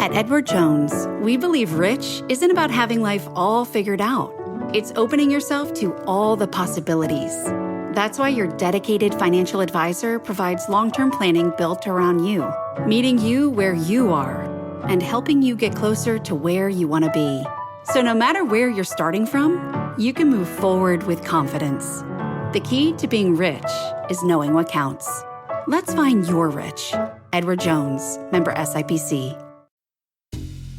At Edward Jones, we believe rich isn't about having life all figured out. It's opening yourself to all the possibilities. That's why your dedicated financial advisor provides long-term planning built around you, meeting you where you are, and helping you get closer to where you want to be. So no matter where you're starting from, you can move forward with confidence. The key to being rich is knowing what counts. Let's find your rich. Edward Jones, member SIPC.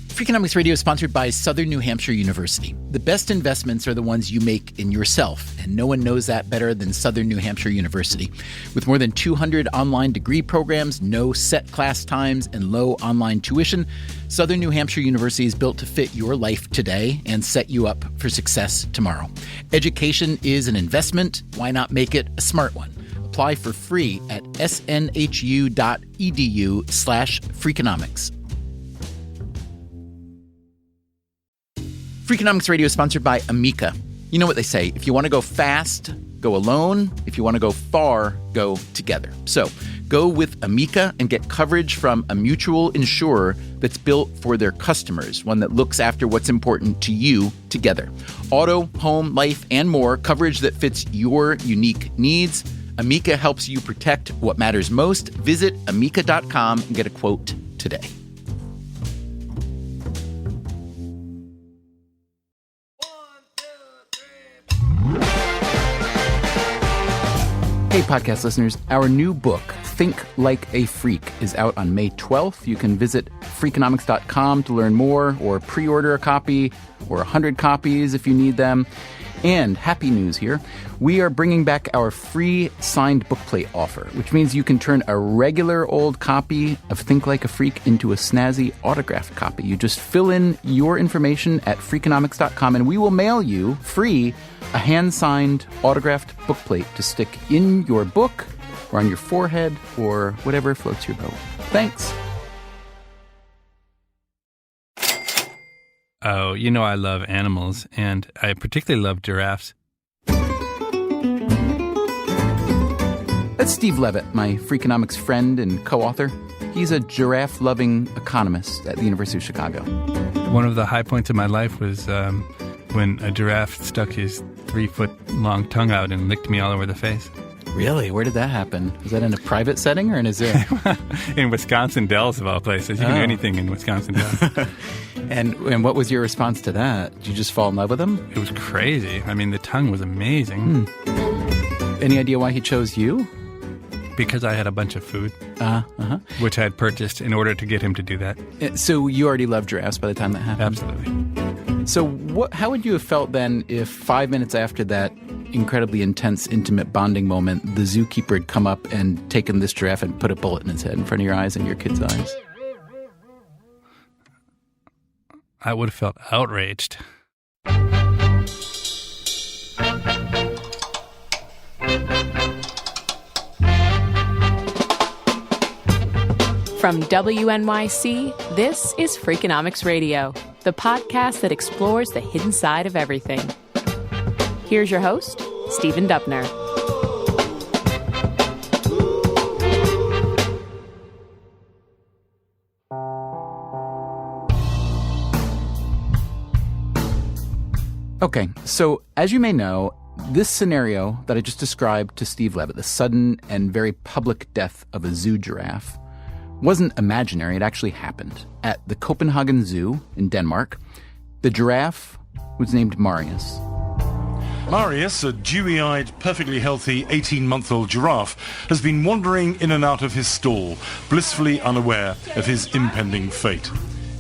Freakonomics Radio is sponsored by Southern New Hampshire University. The best investments are the ones you make in yourself, and no one knows that better than Southern New Hampshire University. With more than 200 online degree programs, no set class times, and low online tuition, Southern New Hampshire University is built to fit your life today and set you up for success tomorrow. Education is an investment. Why not make it a smart one? Apply for free at snhu.edu/Freakonomics. Freakonomics Radio is sponsored by Amica. You know what they say, if you want to go fast, go alone. If you want to go far, go together. So go with Amica and get coverage from a mutual insurer that's built for their customers, one that looks after what's important to you together. Auto, home, life, and more, coverage that fits your unique needs. Amica helps you protect what matters most. Visit amica.com and get a quote today. Hey, podcast listeners, our new book, Think Like a Freak, is out on May 12th. You can visit Freakonomics.com to learn more or pre-order a copy or 100 copies if you need them. And happy news here, we are bringing back our free signed bookplate offer, which means you can turn a regular old copy of Think Like a Freak into a snazzy autographed copy. You just fill in your information at Freakonomics.com and we will mail you free a hand-signed autographed bookplate to stick in your book or on your forehead or whatever floats your boat. Thanks. Oh, you know I love animals, and I particularly love giraffes. That's Steve Levitt, my Freakonomics friend and co-author. He's a giraffe-loving economist at the University of Chicago. One of the high points of my life was when a giraffe stuck his 3-foot-long tongue out and licked me all over the face. Really? Where did that happen? Was that in a private setting or in a zoo? In Wisconsin Dells, of all places. You can do anything in Wisconsin Dells. And what was your response to that? Did you just fall in love with him? It was crazy. I mean, the tongue was amazing. Any idea why he chose you? Because I had a bunch of food, which I had purchased in order to get him to do that. So you already loved giraffes by the time that happened? Absolutely. So how would you have felt then if 5 minutes after that incredibly intense, intimate bonding moment, the zookeeper had come up and taken this giraffe and put a bullet in its head in front of your eyes and your kid's eyes? I would have felt outraged. From WNYC, this is Freakonomics Radio, the podcast that explores the hidden side of everything. Here's your host, Stephen Dubner. Okay, so as you may know, this scenario that I just described to Steve Levitt, the sudden and very public death of a zoo giraffe, wasn't imaginary. It actually happened. At the Copenhagen Zoo in Denmark, the giraffe was named Marius. Marius, a dewy-eyed, perfectly healthy 18-month-old giraffe, has been wandering in and out of his stall, blissfully unaware of his impending fate.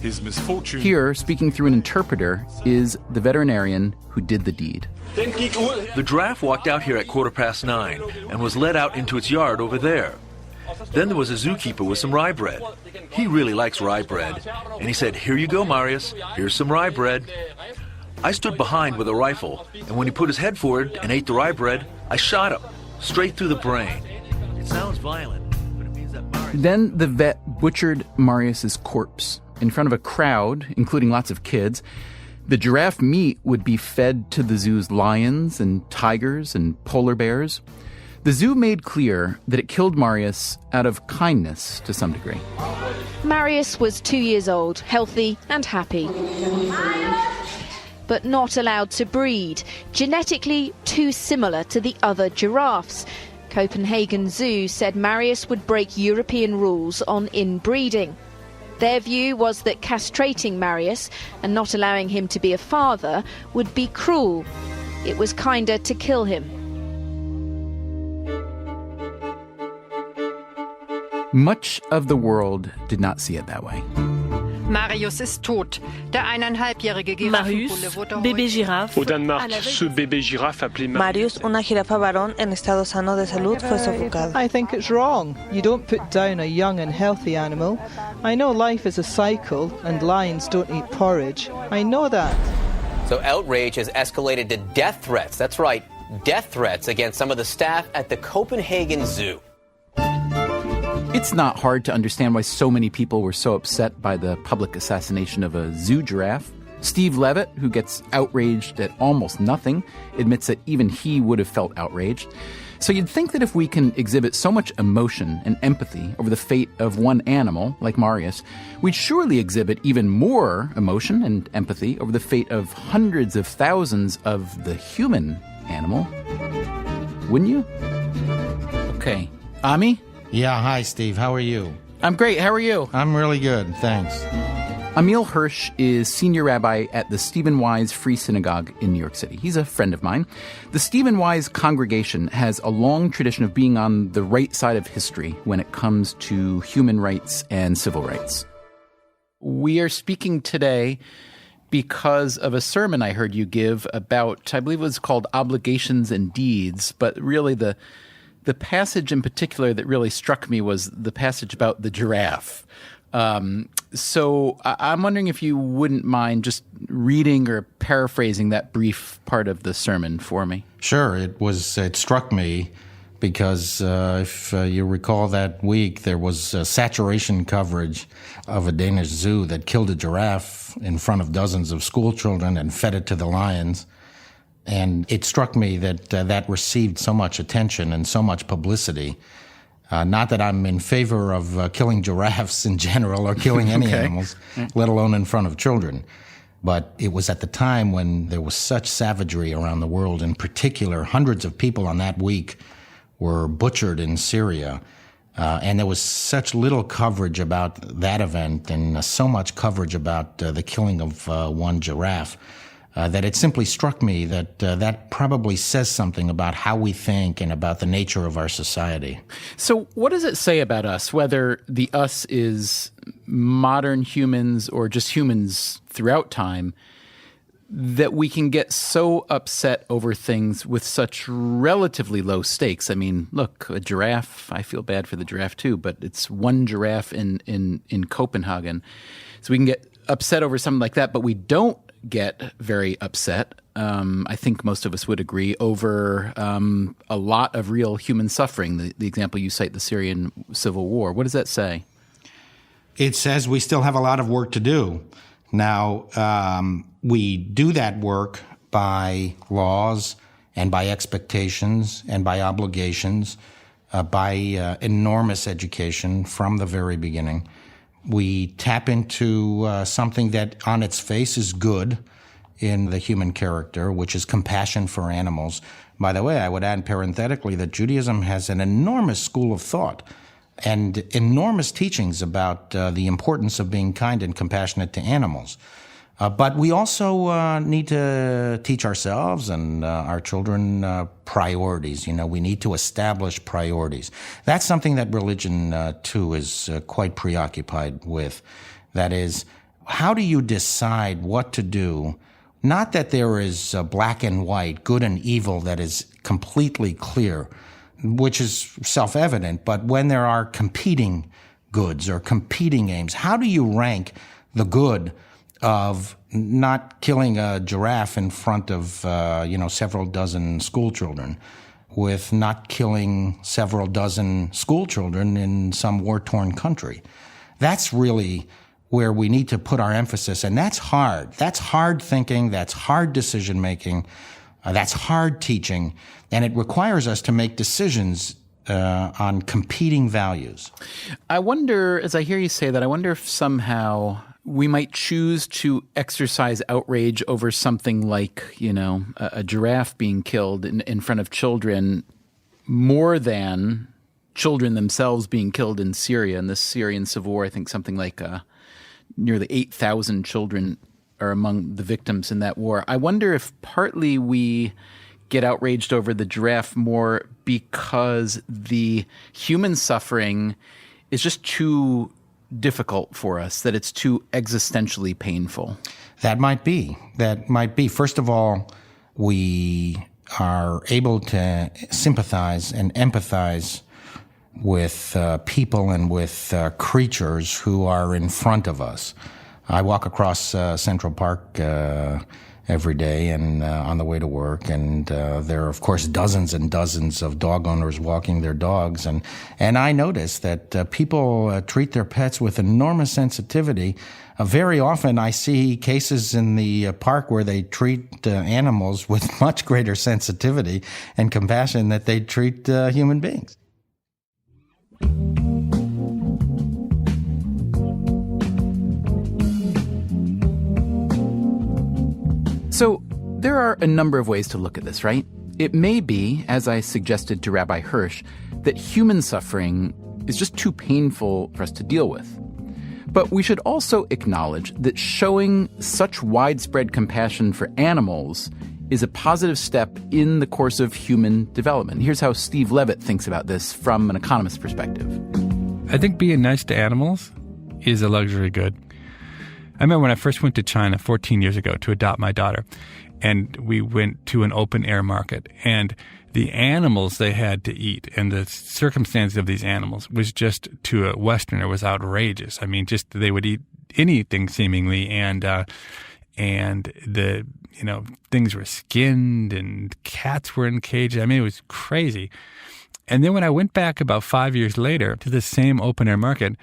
His misfortune... Here, speaking through an interpreter, is the veterinarian who did the deed. The giraffe walked out here at 9:15 and was led out into its yard over there. Then there was a zookeeper with some rye bread. He really likes rye bread. And he said, "Here you go, Marius. Here's some rye bread." I stood behind with a rifle, and when he put his head forward and ate the rye bread, I shot him, straight through the brain. It sounds violent, but it means that Marius... Then the vet butchered Marius's corpse in front of a crowd, including lots of kids. The giraffe meat would be fed to the zoo's lions and tigers and polar bears. The zoo made clear that it killed Marius out of kindness to some degree. Marius was 2 years old, healthy and happy, but not allowed to breed, genetically too similar to the other giraffes. Copenhagen Zoo said Marius would break European rules on inbreeding. Their view was that castrating Marius and not allowing him to be a father would be cruel. It was kinder to kill him. Much of the world did not see it that way. Marius ist tot. Der 1,5-jährige Marius, bébé girafe. Au Danemark, ce bébé girafe appelé Marius, una jirafa varón en estado sano de salud, fue sofocado. I think it's wrong. You don't put down a young and healthy animal. I know life is a cycle and lions don't eat porridge. I know that. So outrage has escalated to death threats. That's right, death threats against some of the staff at the Copenhagen Zoo. It's not hard to understand why so many people were so upset by the public assassination of a zoo giraffe. Steve Levitt, who gets outraged at almost nothing, admits that even he would have felt outraged. So you'd think that if we can exhibit so much emotion and empathy over the fate of one animal, like Marius, we'd surely exhibit even more emotion and empathy over the fate of hundreds of thousands of the human animal. Wouldn't you? Okay. Ami? Yeah, hi, Steve. How are you? I'm great. How are you? I'm really good, thanks. Emil Hirsch is senior rabbi at the Stephen Wise Free Synagogue in New York City. He's a friend of mine. The Stephen Wise congregation has a long tradition of being on the right side of history when it comes to human rights and civil rights. We are speaking today because of a sermon I heard you give about, I believe it was called Obligations and Deeds, but really the passage in particular that really struck me was the passage about the giraffe. So I'm wondering if you wouldn't mind just reading or paraphrasing that brief part of the sermon for me. Sure. It struck me because if you recall that week, there was saturation coverage of a Danish zoo that killed a giraffe in front of dozens of school children and fed it to the lions. And it struck me that that received so much attention and so much publicity. Not that I'm in favor of killing giraffes in general or killing any animals, let alone in front of children. But it was at the time when there was such savagery around the world. In particular, hundreds of people on that week were butchered in Syria. And there was such little coverage about that event and so much coverage about the killing of one giraffe. That it simply struck me that that probably says something about how we think and about the nature of our society. So what does it say about us, whether the us is modern humans or just humans throughout time, that we can get so upset over things with such relatively low stakes? I mean, look, a giraffe, I feel bad for the giraffe too, but it's one giraffe in Copenhagen. So we can get upset over something like that, but we don't get very upset, I think most of us would agree, over a lot of real human suffering. The example you cite, the Syrian civil war. What does that say? It says we still have a lot of work to do. Now, we do that work by laws and by expectations and by obligations, by enormous education from the very beginning. We tap into something that on its face is good in the human character, which is compassion for animals. By the way, I would add parenthetically that Judaism has an enormous school of thought and enormous teachings about the importance of being kind and compassionate to animals. But we also need to teach ourselves and our children priorities. You know, we need to establish priorities. That's something that religion, too, is quite preoccupied with. That is, how do you decide what to do? Not that there is black and white, good and evil that is completely clear, which is self-evident, but when there are competing goods or competing aims, how do you rank the good of not killing a giraffe in front of, several dozen school children, with not killing several dozen school children in some war-torn country? That's really where we need to put our emphasis, and that's hard. That's hard thinking, that's hard decision-making, That's hard teaching, and it requires us to make decisions on competing values. I wonder, as I hear you say that, I wonder if somehow we might choose to exercise outrage over something like, a giraffe being killed in front of children more than children themselves being killed in Syria. In the Syrian civil war, I think something like nearly 8,000 children are among the victims in that war. I wonder if partly we get outraged over the giraffe more because the human suffering is just too difficult for us, that it's too existentially painful. That might be. First of all, we are able to sympathize and empathize with people and with creatures who are in front of us. I walk across Central Park every day and on the way to work, and there are, of course, dozens and dozens of dog owners walking their dogs, and I notice that people treat their pets with enormous sensitivity. Very often I see cases in the park where they treat animals with much greater sensitivity and compassion that they treat human beings. So there are a number of ways to look at this, right? It may be, as I suggested to Rabbi Hirsch, that human suffering is just too painful for us to deal with. But we should also acknowledge that showing such widespread compassion for animals is a positive step in the course of human development. Here's how Steve Levitt thinks about this from an economist's perspective. I think being nice to animals is a luxury good. I remember when I first went to China 14 years ago to adopt my daughter, and we went to an open-air market, and the animals they had to eat and the circumstances of these animals was just, to a Westerner, was outrageous. I mean, just they would eat anything seemingly, and the things were skinned and cats were in cages. I mean, it was crazy. And then when I went back about 5 years later to the same open-air market,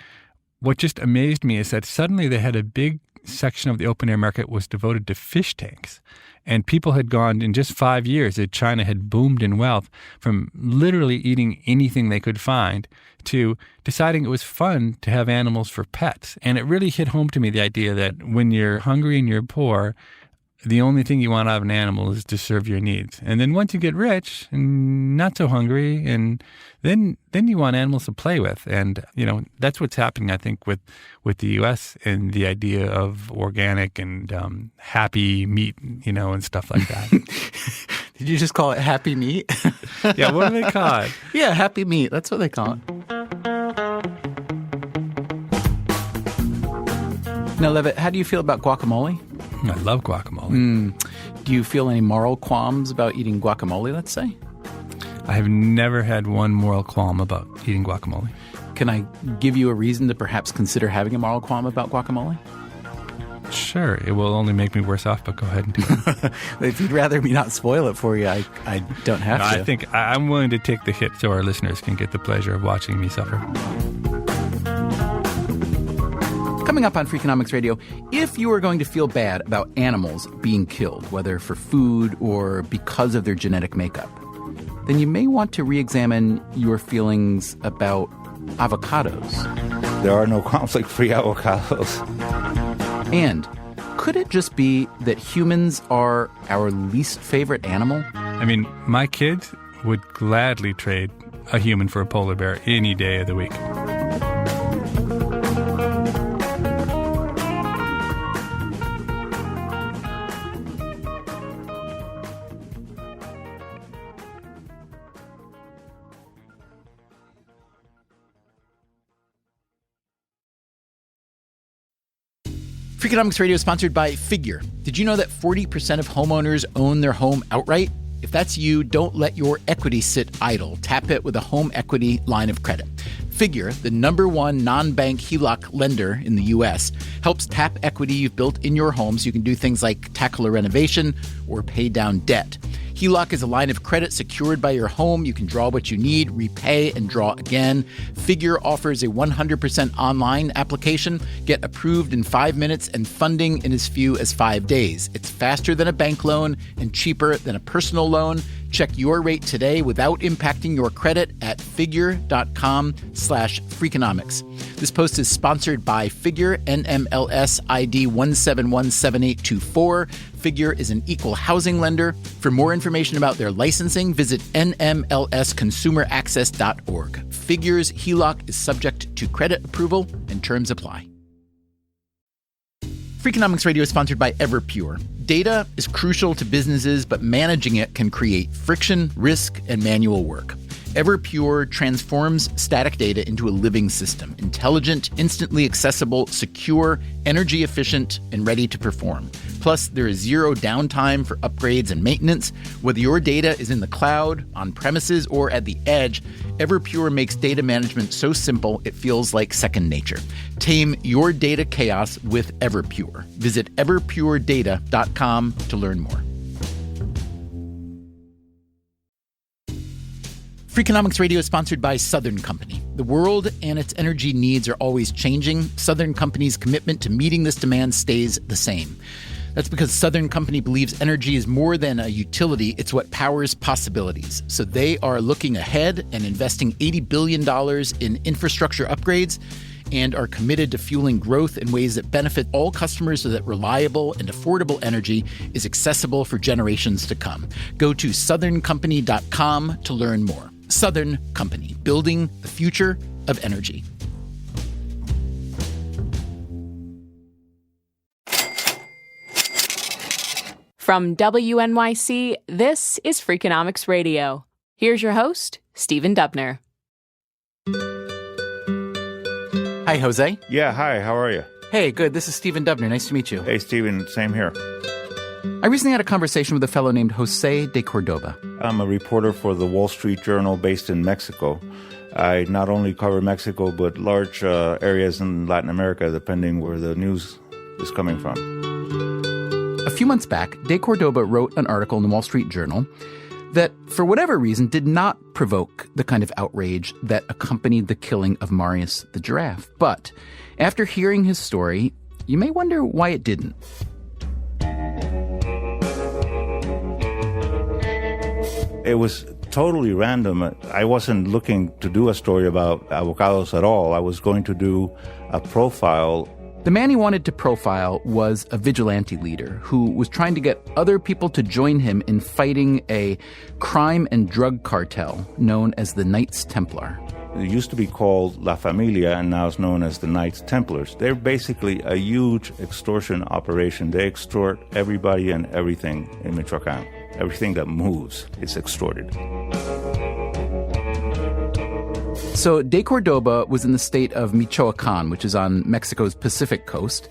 what just amazed me is that suddenly they had a big section of the open-air market was devoted to fish tanks. And people had gone, in just 5 years, that China had boomed in wealth from literally eating anything they could find to deciding it was fun to have animals for pets. And it really hit home to me, the idea that when you're hungry and you're poor, the only thing you want out of an animal is to serve your needs. And then once you get rich and not so hungry, and then you want animals to play with. And, that's what's happening, I think, with the U.S. and the idea of organic and happy meat, and stuff like that. Did you just call it happy meat? Yeah, what do they call it? Yeah, happy meat. That's what they call it. Now, Levitt, how do you feel about guacamole? I love guacamole. Do you feel any moral qualms about eating guacamole, let's say? I have never had one moral qualm about eating guacamole. Can I give you a reason to perhaps consider having a moral qualm about guacamole? Sure. It will only make me worse off, but go ahead and do it. If you'd rather me not spoil it for you, I don't have to. I think I'm willing to take the hit so our listeners can get the pleasure of watching me suffer. Coming up on Freakonomics Radio, if you are going to feel bad about animals being killed, whether for food or because of their genetic makeup, then you may want to re-examine your feelings about avocados. There are no conflict-free avocados. And could it just be that humans are our least favorite animal? I mean, my kids would gladly trade a human for a polar bear any day of the week. Freakonomics Radio is sponsored by Figure. Did you know that 40% of homeowners own their home outright? If that's you, don't let your equity sit idle. Tap it with a home equity line of credit. Figure, the #1 non-bank HELOC lender in the U.S., helps tap equity you've built in your home so you can do things like tackle a renovation or pay down debt. HELOC is a line of credit secured by your home. You can draw what you need, repay, and draw again. Figure offers a 100% online application. Get approved in 5 minutes and funding in as few as 5 days. It's faster than a bank loan and cheaper than a personal loan. Check your rate today without impacting your credit at figure.com/Freakonomics. This post is sponsored by Figure, NMLS ID 1717824. Figure is an equal housing lender. For more information about their licensing, visit nmlsconsumeraccess.org. Figure's HELOC is subject to credit approval and terms apply. Freakonomics Radio is sponsored by Everpure. Data is crucial to businesses, but managing it can create friction, risk, and manual work. Everpure transforms static data into a living system, intelligent, instantly accessible, secure, energy efficient, and ready to perform. Plus, there is zero downtime for upgrades and maintenance. Whether your data is in the cloud, on premises, or at the edge, Everpure makes data management so simple it feels like second nature. Tame your data chaos with Everpure. Visit everpuredata.com to learn more. Freakonomics Radio is sponsored by Southern Company. The world and its energy needs are always changing. Southern Company's commitment to meeting this demand stays the same. That's because Southern Company believes energy is more than a utility, it's what powers possibilities. So they are looking ahead and investing $80 billion in infrastructure upgrades and are committed to fueling growth in ways that benefit all customers so that reliable and affordable energy is accessible for generations to come. Go to southerncompany.com to learn more. Southern Company, building the future of energy. From WNYC, this is Freakonomics Radio. Here's your host, Stephen Dubner. Hi, Jose. Yeah, hi, how are you? Hey, good. This is Stephen Dubner. Nice to meet you. Hey, Stephen, same here. I recently had a conversation with a fellow named Jose de Cordoba. I'm a reporter for the Wall Street Journal based in Mexico. I not only cover Mexico, but large areas in Latin America, depending where the news is coming from. A few months back, de Cordoba wrote an article in the Wall Street Journal that, for whatever reason, did not provoke the kind of outrage that accompanied the killing of Marius the giraffe. But after hearing his story, you may wonder why it didn't. It was totally random. I wasn't looking to do a story about avocados at all. I was going to do a profile. The man he wanted to profile was a vigilante leader who was trying to get other people to join him in fighting a crime and drug cartel known as the Knights Templar. It used to be called La Familia and now it's known as the Knights Templars. They're basically a huge extortion operation. They extort everybody and everything in Michoacán. Everything that moves is extorted. So de Cordoba was in the state of Michoacán, which is on Mexico's Pacific coast,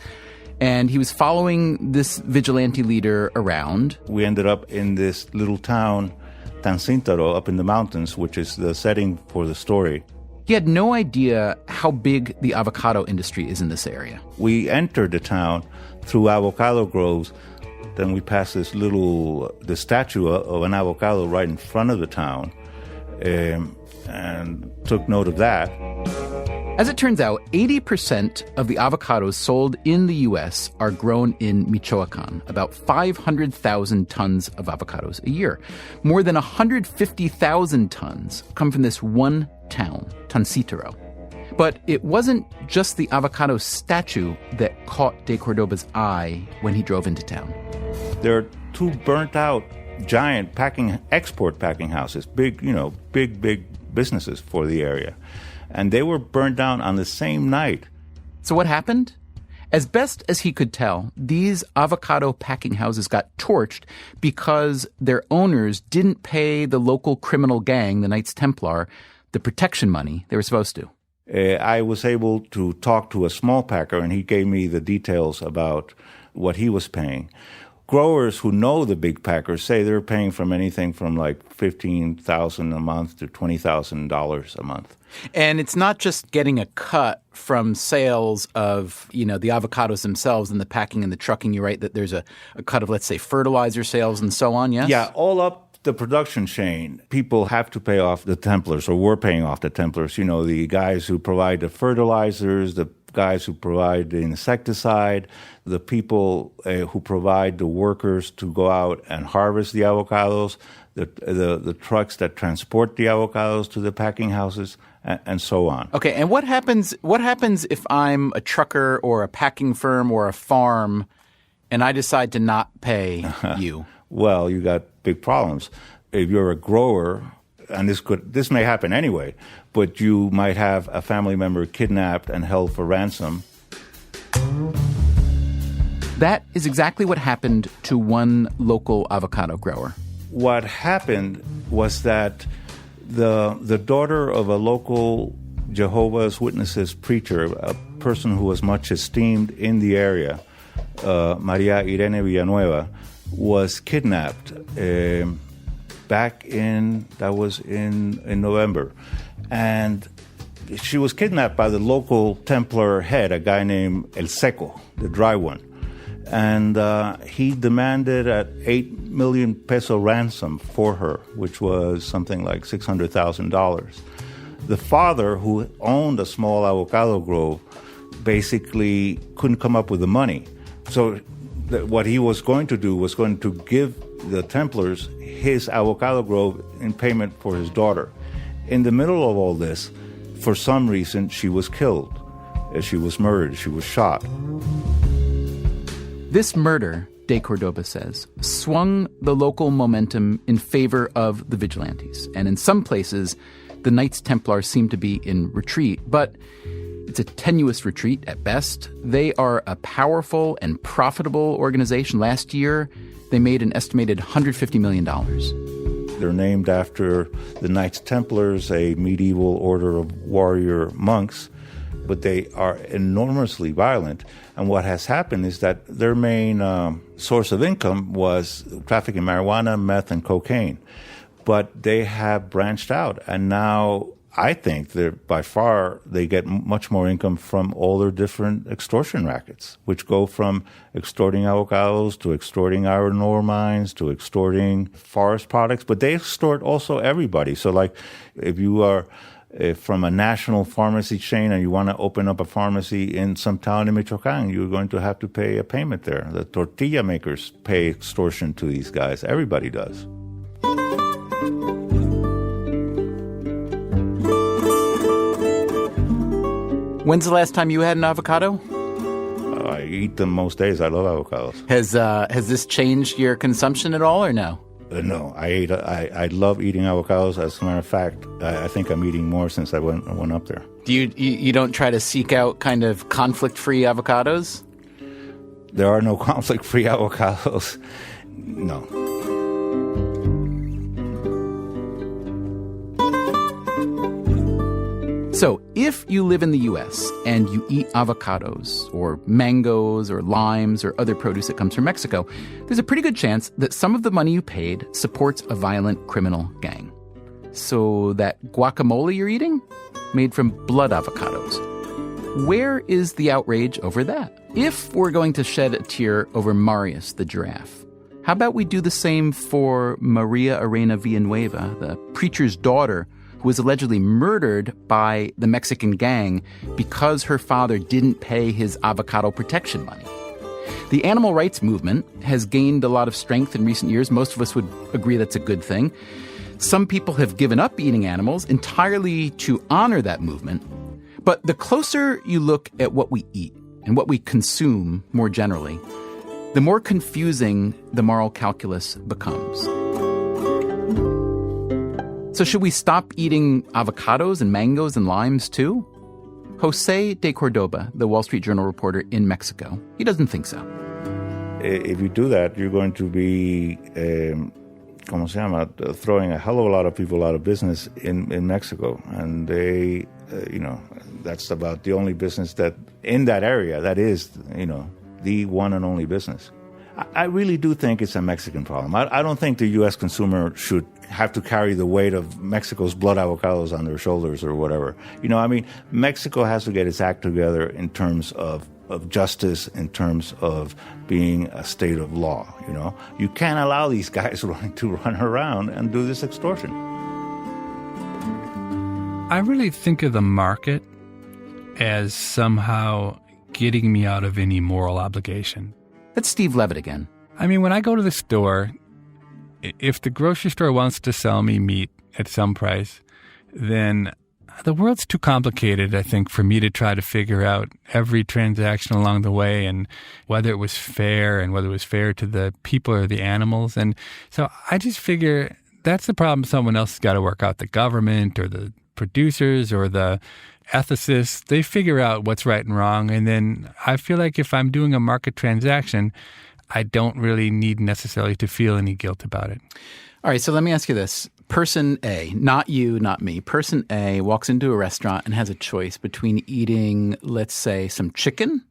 and he was following this vigilante leader around. We ended up in this little town, Tancintaro, up in the mountains, which is the setting for the story. He had no idea how big the avocado industry is in this area. We entered the town through avocado groves. Then we passed the statue of an avocado right in front of the town, and took note of that. As it turns out, 80% of the avocados sold in the U.S. are grown in Michoacán, about 500,000 tons of avocados a year. More than 150,000 tons come from this one town, Tancítaro. But it wasn't just the avocado statue that caught de Cordoba's eye when he drove into town. There are two burnt-out giant export packing houses, big businesses for the area. And they were burned down on the same night. So what happened? As best as he could tell, these avocado packing houses got torched because their owners didn't pay the local criminal gang, the Knights Templar, the protection money they were supposed to. I was able to talk to a small packer, and he gave me the details about what he was paying. Growers who know the big packers say they're paying from anything from like $15,000 a month to $20,000 a month. And it's not just getting a cut from sales of, the avocados themselves and the packing and the trucking. You're right that there's a cut of, let's say, fertilizer sales and so on, yes? Yeah, all up the production chain, people have to pay off the Templars, or were paying off the Templars. You know, the guys who provide the fertilizers, the guys who provide the insecticide, the people who provide the workers to go out and harvest the avocados, the trucks that transport the avocados to the packing houses, and so on. Okay, and what happens if I'm a trucker or a packing firm or a farm and I decide to not pay you? Well, you got big problems. If you're a grower, and this may happen anyway, but you might have a family member kidnapped and held for ransom. That is exactly what happened to one local avocado grower. What happened was that the daughter of a local Jehovah's Witnesses preacher, a person who was much esteemed in the area, Maria Irene Villanueva, was kidnapped back in November. And she was kidnapped by the local Templar head, a guy named El Seco, the dry one. And he demanded an 8 million peso ransom for her, which was something like $600,000. The father, who owned a small avocado grove, basically couldn't come up with the money. So what he was going to do was going to give the Templars his avocado grove in payment for his daughter. In the middle of all this, for some reason, she was killed. She was murdered. She was shot. This murder, De Cordoba says, swung the local momentum in favor of the vigilantes. And in some places, the Knights Templar seem to be in retreat, but it's a tenuous retreat at best. They are a powerful and profitable organization. Last year, they made an estimated $150 million. They're named after the Knights Templars, a medieval order of warrior monks, but they are enormously violent. And what has happened is that their main source of income was trafficking marijuana, meth, and cocaine. But they have branched out, and now I think by far they get much more income from all their different extortion rackets, which go from extorting avocados to extorting iron ore mines to extorting forest products. But they extort also everybody. So like if you are from a national pharmacy chain and you want to open up a pharmacy in some town in Michoacán, you're going to have to pay a payment there. The tortilla makers pay extortion to these guys. Everybody does. When's the last time you had an avocado? I eat them most days. I love avocados. Has this changed your consumption at all, or no? No, I love eating avocados. As a matter of fact, I think I'm eating more since I went up there. Do you don't try to seek out kind of conflict-free avocados? There are no conflict-free avocados. No. So, if you live in the U.S. and you eat avocados or mangoes or limes or other produce that comes from Mexico, there's a pretty good chance that some of the money you paid supports a violent criminal gang. So that guacamole you're eating? Made from blood avocados. Where is the outrage over that? If we're going to shed a tear over Marius the giraffe, how about we do the same for Maria Arena Villanueva, the preacher's daughter, who was allegedly murdered by the Mexican gang because her father didn't pay his avocado protection money. The animal rights movement has gained a lot of strength in recent years. Most of us would agree that's a good thing. Some people have given up eating animals entirely to honor that movement. But the closer you look at what we eat and what we consume more generally, the more confusing the moral calculus becomes. So should we stop eating avocados and mangoes and limes too? Jose de Cordoba, the Wall Street Journal reporter in Mexico, he doesn't think so. If you do that, you're going to be, throwing a hell of a lot of people out of business in Mexico. And they, that's about the only business that in that area that is, the one and only business. I really do think it's a Mexican problem. I don't think the U.S. consumer should have to carry the weight of Mexico's blood avocados on their shoulders or whatever. Mexico has to get its act together in terms of of justice in terms of being a state of law, you know? You can't allow these guys to run around and do this extortion. I really think of the market as somehow getting me out of any moral obligation. That's Steve Levitt again. I mean, when I go to the store, if the grocery store wants to sell me meat at some price, then the world's too complicated, I think, for me to try to figure out every transaction along the way and whether it was fair and whether it was fair to the people or the animals. And so I just figure that's the problem someone else has got to work out, the government or the producers or the ethicists. They figure out what's right and wrong. And then I feel like if I'm doing a market transaction, I don't really need necessarily to feel any guilt about it. All right, so let me ask you this. Person A, not you, not me. Person A walks into a restaurant and has a choice between eating, let's say, some chicken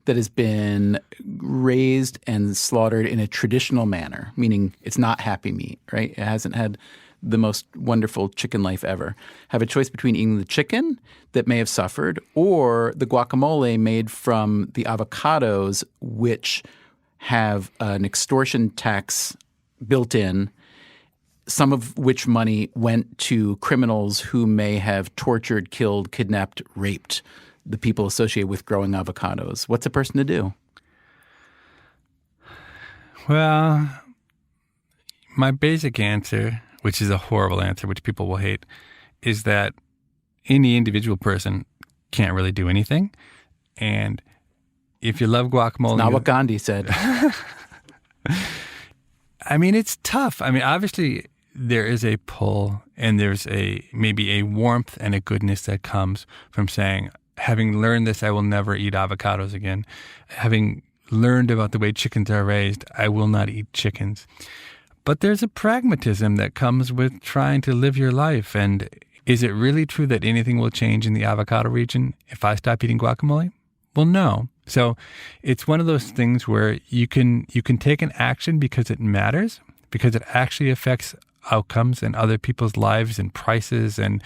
that has been raised and slaughtered in a traditional manner, meaning it's not happy meat, right? It hasn't had the most wonderful chicken life ever. Have a choice between eating the chicken that may have suffered or the guacamole made from the avocados, which have an extortion tax built in, some of which money went to criminals who may have tortured, killed, kidnapped, raped the people associated with growing avocados. What's a person to do? Well, my basic answer, which is a horrible answer, which people will hate, is that any individual person can't really do anything. And if you love guacamole... It's not what Gandhi said. I mean, it's tough. I mean, obviously, there is a pull and there's maybe a warmth and a goodness that comes from saying, having learned this, I will never eat avocados again. Having learned about the way chickens are raised, I will not eat chickens. But there's a pragmatism that comes with trying to live your life. And is it really true that anything will change in the avocado region if I stop eating guacamole? Well, no. So it's one of those things where you can take an action because it matters, because it actually affects outcomes and other people's lives and prices and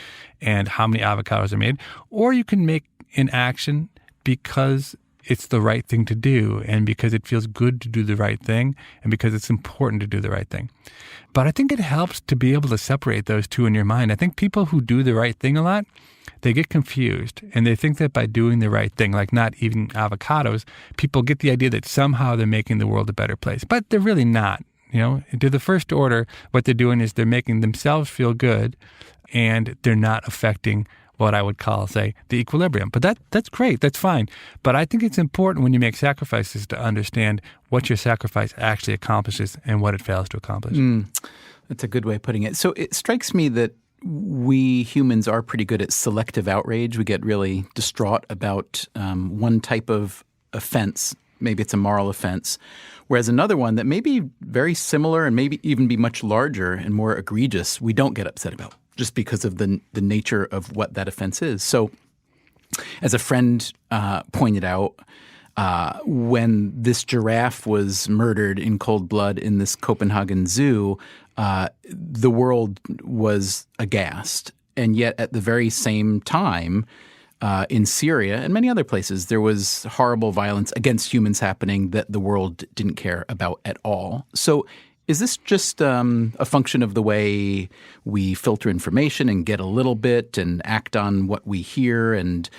how many avocados are made. Or you can make an action because it's the right thing to do and because it feels good to do the right thing and because it's important to do the right thing. But I think it helps to be able to separate those two in your mind. I think people who do the right thing a lot, they get confused and they think that by doing the right thing, like not eating avocados, people get the idea that somehow they're making the world a better place. But they're really not. You know, to the first order, what they're doing is they're making themselves feel good and they're not affecting what I would call, say, the equilibrium. But that's great. That's fine. But I think it's important when you make sacrifices to understand what your sacrifice actually accomplishes and what it fails to accomplish. That's a good way of putting it. So it strikes me that we humans are pretty good at selective outrage. We get really distraught about one type of offense. Maybe it's a moral offense. Whereas another one that may be very similar and maybe even be much larger and more egregious, we don't get upset about just because of the nature of what that offense is. So as a friend pointed out, when this giraffe was murdered in cold blood in this Copenhagen zoo, the world was aghast. And yet at the very same time, in Syria and many other places, there was horrible violence against humans happening that the world didn't care about at all. So is this just a function of the way we filter information and get a little bit and act on what we hear and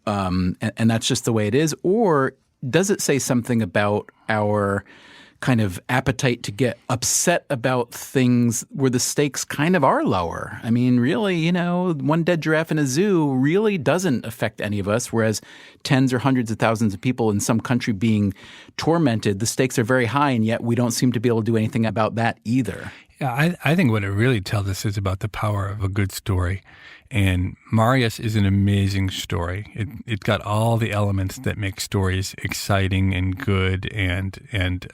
that's just the way it is? Or does it say something about our kind of appetite to get upset about things where the stakes kind of are lower? I mean, really, you know, one dead giraffe in a zoo really doesn't affect any of us, whereas tens or hundreds of thousands of people in some country being tormented, the stakes are very high, and yet we don't seem to be able to do anything about that either. Yeah, I think what it really tells us is about the power of a good story. And Marius is an amazing story. It's got all the elements that make stories exciting and good and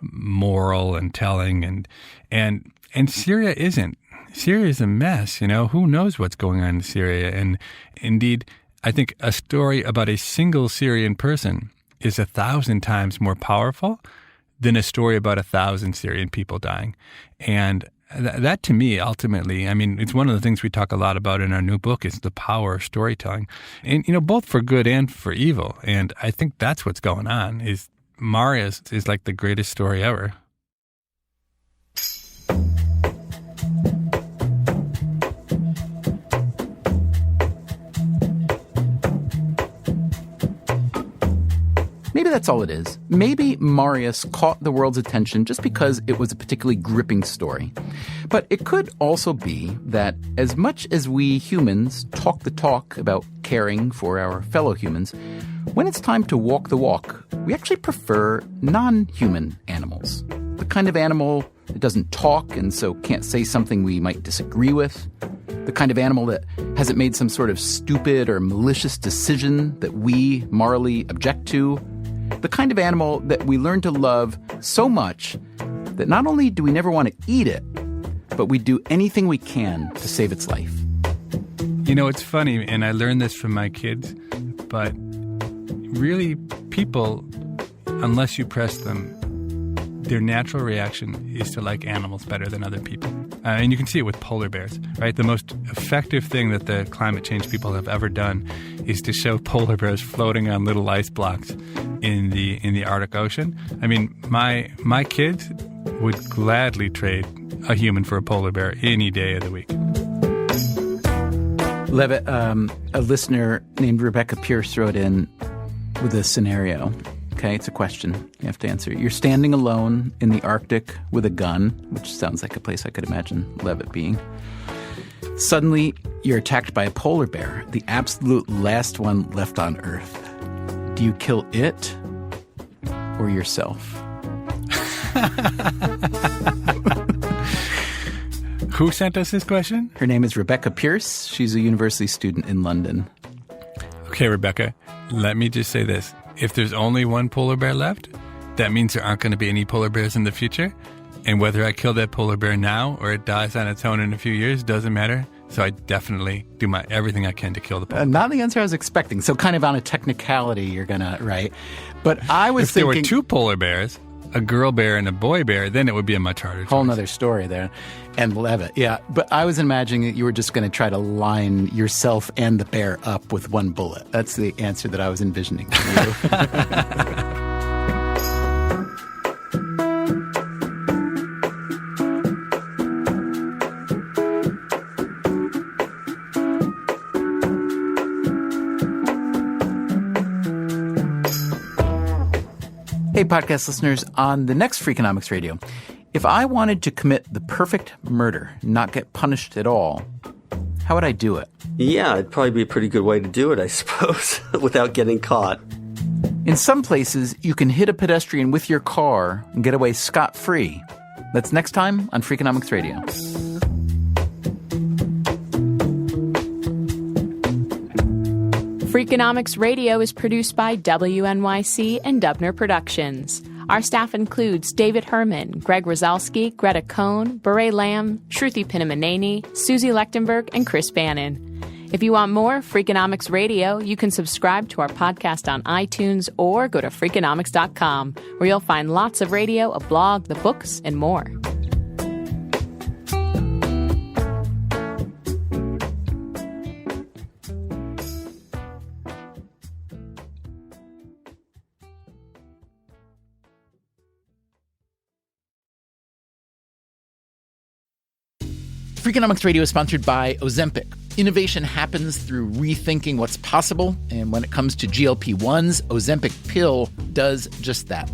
moral and telling. And Syria isn't. Syria is a mess. You know, who knows what's going on in Syria? And indeed, I think a story about a single Syrian person is 1,000 times more powerful than a story about 1,000 Syrian people dying. And that to me, ultimately, I mean, it's one of the things we talk a lot about in our new book is the power of storytelling. And, both for good and for evil. And I think that's what's going on, is Marius is like the greatest story ever. Maybe that's all it is. Maybe Marius caught the world's attention just because it was a particularly gripping story. But it could also be that as much as we humans talk the talk about caring for our fellow humans, when it's time to walk the walk, we actually prefer non-human animals. The kind of animal that doesn't talk and so can't say something we might disagree with. The kind of animal that hasn't made some sort of stupid or malicious decision that we morally object to. The kind of animal that we learn to love so much that not only do we never want to eat it, but we do anything we can to save its life. It's funny, and I learned this from my kids, but really people, unless you press them, their natural reaction is to like animals better than other people. And you can see it with polar bears, right? The most effective thing that the climate change people have ever done is to show polar bears floating on little ice blocks in the Arctic Ocean. I mean, my kids would gladly trade a human for a polar bear any day of the week. Levitt, a listener named Rebecca Pierce wrote in with a scenario. Okay, it's a question you have to answer. You're standing alone in the Arctic with a gun, which sounds like a place I could imagine Levitt being. Suddenly, you're attacked by a polar bear, the absolute last one left on Earth. Do you kill it or yourself? Who sent us this question? Her name is Rebecca Pierce. She's a university student in London. Okay, Rebecca, let me just say this. If there's only one polar bear left, that means there aren't going to be any polar bears in the future. And whether I kill that polar bear now or it dies on its own in a few years doesn't matter. So I definitely do everything I can to kill the polar bear. Not the answer I was expecting. So kind of on a technicality, you're going to, right? But I was thinking... If there were two polar bears, a girl bear and a boy bear, then it would be a much harder choice. Whole nother story there. And Levitt, yeah. But I was imagining that you were just going to try to line yourself and the bear up with one bullet. That's the answer that I was envisioning for you. Hey, podcast listeners, on the next Freakonomics Radio, if I wanted to commit the perfect murder, not get punished at all, how would I do it? Yeah, it'd probably be a pretty good way to do it, I suppose, without getting caught. In some places, you can hit a pedestrian with your car and get away scot-free. That's next time on Freakonomics Radio. Freakonomics Radio is produced by WNYC and Dubner Productions. Our staff includes David Herman, Greg Rosalski, Greta Cohn, Beret Lamb, Shruti Pinamaneni, Susie Lechtenberg, and Chris Bannon. If you want more Freakonomics Radio, you can subscribe to our podcast on iTunes or go to Freakonomics.com, where you'll find lots of radio, a blog, the books, and more. Freakonomics Radio is sponsored by Ozempic. Innovation happens through rethinking what's possible, and when it comes to GLP-1s, Ozempic pill does just that.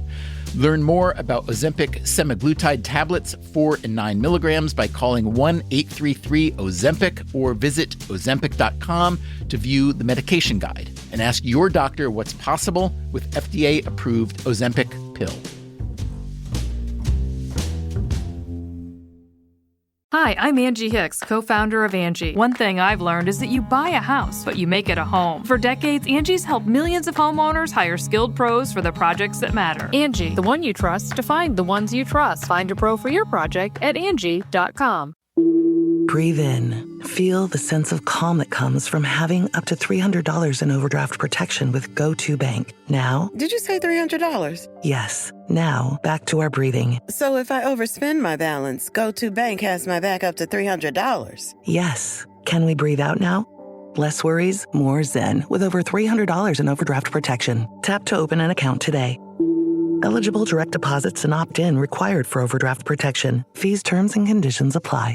Learn more about Ozempic semaglutide tablets, 4 and 9 milligrams, by calling 1-833-OZEMPIC or visit Ozempic.com to view the medication guide and ask your doctor what's possible with FDA-approved Ozempic pill. Hi, I'm Angie Hicks, co-founder of Angie. One thing I've learned is that you buy a house, but you make it a home. For decades, Angie's helped millions of homeowners hire skilled pros for the projects that matter. Angie, the one you trust to find the ones you trust. Find a pro for your project at Angie.com. breathe in. Feel the sense of calm that comes from having up to $300 in overdraft protection with GoToBank. Now... Did you say $300? Yes. Now, back to our breathing. So if I overspend my balance, GoToBank has my back up to $300? Yes. Can we breathe out now? Less worries, more zen, with over $300 in overdraft protection. Tap to open an account today. Eligible direct deposits and opt-in required for overdraft protection. Fees, terms, and conditions apply.